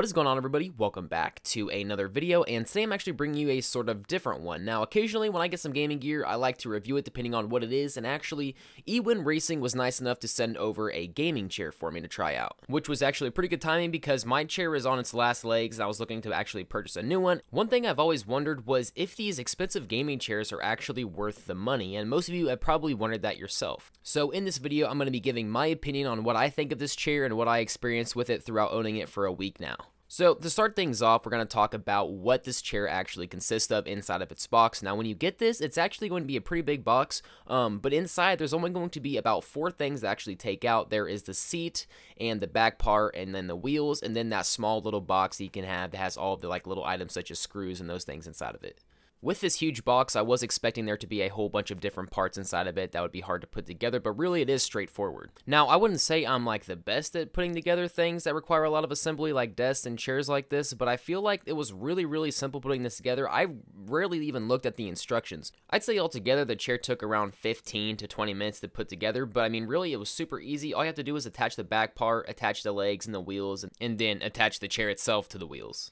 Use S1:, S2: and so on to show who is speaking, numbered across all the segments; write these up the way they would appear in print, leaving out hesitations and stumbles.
S1: What is going on, everybody? Welcome back to another video, and today I'm actually bringing you a sort of different one. Now, occasionally when I get some gaming gear, I like to review it depending on what it is, and actually, EWIN Racing was nice enough to send over a gaming chair for me to try out, which was actually pretty good timing because my chair is on its last legs, and I was looking to actually purchase a new one. One thing I've always wondered was if these expensive gaming chairs are actually worth the money, and most of you have probably wondered that yourself. So in this video, I'm going to be giving my opinion on what I think of this chair and what I experienced with it throughout owning it for a week now. So to start things off, we're going to talk about what this chair actually consists of inside of its box. Now when you get this, it's actually going to be a pretty big box, but inside there's only going to be about 4 things to actually take out. There is the seat and the back part and then the wheels and then that small little box that you can have that has all of the little items such as screws and those things inside of it. With this huge box, I was expecting there to be a whole bunch of different parts inside of it that would be hard to put together, but really it is straightforward. Now, I wouldn't say I'm the best at putting together things that require a lot of assembly like desks and chairs like this, but I feel like it was really simple putting this together. I rarely even looked at the instructions. I'd say altogether the chair took around 15 to 20 minutes to put together, but I mean really it was super easy. All you have to do is attach the back part, attach the legs and the wheels, and then attach the chair itself to the wheels.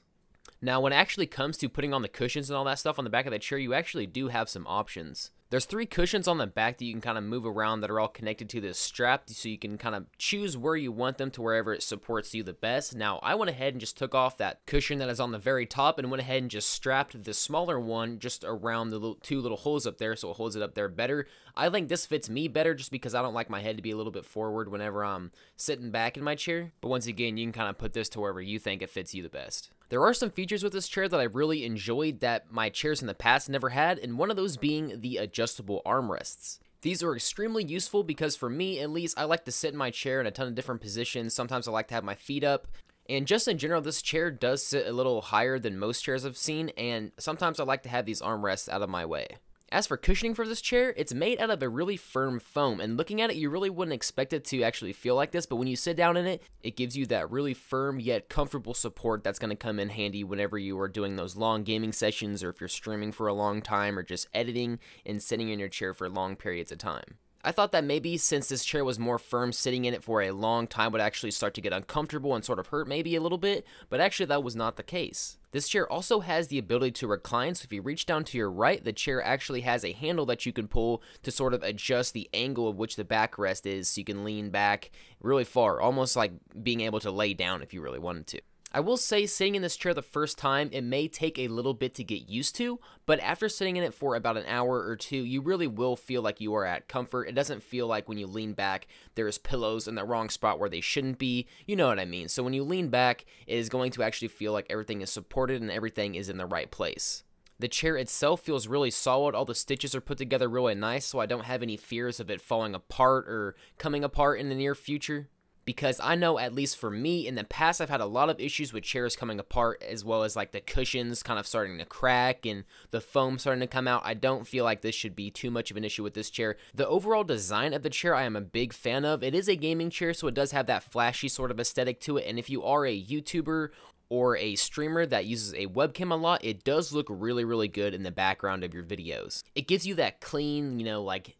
S1: Now, when it actually comes to putting on the cushions and all that stuff on the back of the chair, you actually do have some options. There's 3 cushions on the back that you can kind of move around that are all connected to this strap, so you can kind of choose where you want them to wherever it supports you the best. Now, I went ahead and just took off that cushion that is on the very top and went ahead and just strapped the smaller one just around the 2 little holes up there so it holds it up there better. I think this fits me better just because I don't like my head to be a little bit forward whenever I'm sitting back in my chair. But once again, you can kind of put this to wherever you think it fits you the best. There are some features with this chair that I really enjoyed that my chairs in the past never had, and one of those being the adjustable armrests. These are extremely useful because for me, at least, I like to sit in my chair in a ton of different positions. Sometimes I like to have my feet up. And just in general, this chair does sit a little higher than most chairs I've seen, and sometimes I like to have these armrests out of my way. As for cushioning for this chair, it's made out of a really firm foam, and looking at it, you really wouldn't expect it to actually feel like this, but when you sit down in it, it gives you that really firm yet comfortable support that's going to come in handy whenever you are doing those long gaming sessions, or if you're streaming for a long time, or just editing and sitting in your chair for long periods of time. I thought that maybe since this chair was more firm, sitting in it for a long time would actually start to get uncomfortable and sort of hurt maybe a little bit, but actually that was not the case. This chair also has the ability to recline, so if you reach down to your right, the chair actually has a handle that you can pull to sort of adjust the angle of which the backrest is, so you can lean back really far, almost like being able to lay down if you really wanted to. I will say, sitting in this chair the first time, it may take a little bit to get used to, but after sitting in it for about an hour or 2, you really will feel like you are at comfort. It doesn't feel like when you lean back, there's pillows in the wrong spot where they shouldn't be. You know what I mean. So when you lean back, it is going to actually feel like everything is supported and everything is in the right place. The chair itself feels really solid. All the stitches are put together really nice, so I don't have any fears of it falling apart or coming apart in the near future. Because I know, at least for me, in the past I've had a lot of issues with chairs coming apart, as well as the cushions kind of starting to crack and the foam starting to come out. I don't feel like this should be too much of an issue with this chair. The overall design of the chair I am a big fan of. It is a gaming chair, so it does have that flashy sort of aesthetic to it, and if you are a YouTuber or a streamer that uses a webcam a lot, it does look really good in the background of your videos. It gives you that clean,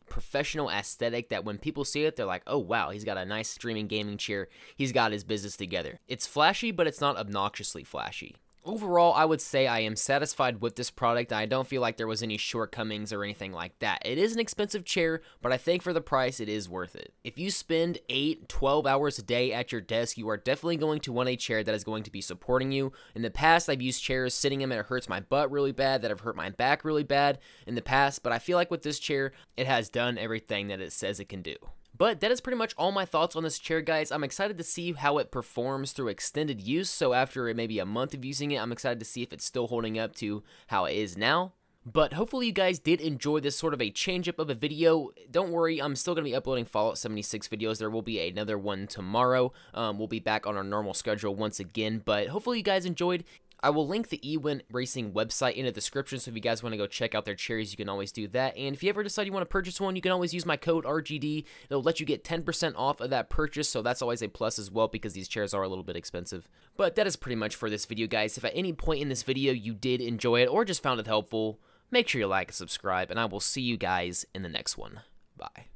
S1: professional aesthetic that when people see it, they're like, oh wow, he's got a nice streaming gaming chair, he's got his business together. It's flashy, but it's not obnoxiously flashy. Overall, I would say I am satisfied with this product. I don't feel like there was any shortcomings or anything like that. It is an expensive chair, but I think for the price, it is worth it. If you spend 8-12 hours a day at your desk, you are definitely going to want a chair that is going to be supporting you. In the past, I've used chairs sitting in them and it hurts my butt really bad, that have hurt my back really bad in the past, but I feel like with this chair, it has done everything that it says it can do. But that is pretty much all my thoughts on this chair, guys. I'm excited to see how it performs through extended use. So after maybe a month of using it, I'm excited to see if it's still holding up to how it is now. But hopefully you guys did enjoy this sort of a change up of a video. Don't worry, I'm still going to be uploading Fallout 76 videos. There will be another one tomorrow. We'll be back on our normal schedule once again. But hopefully you guys enjoyed. I will link the EWIN Racing website in the description, so if you guys want to go check out their chairs, you can always do that. And if you ever decide you want to purchase one, you can always use my code RGD. It'll let you get 10% off of that purchase, so that's always a plus as well because these chairs are a little bit expensive. But that is pretty much for this video, guys. If at any point in this video you did enjoy it or just found it helpful, make sure you like and subscribe, and I will see you guys in the next one. Bye.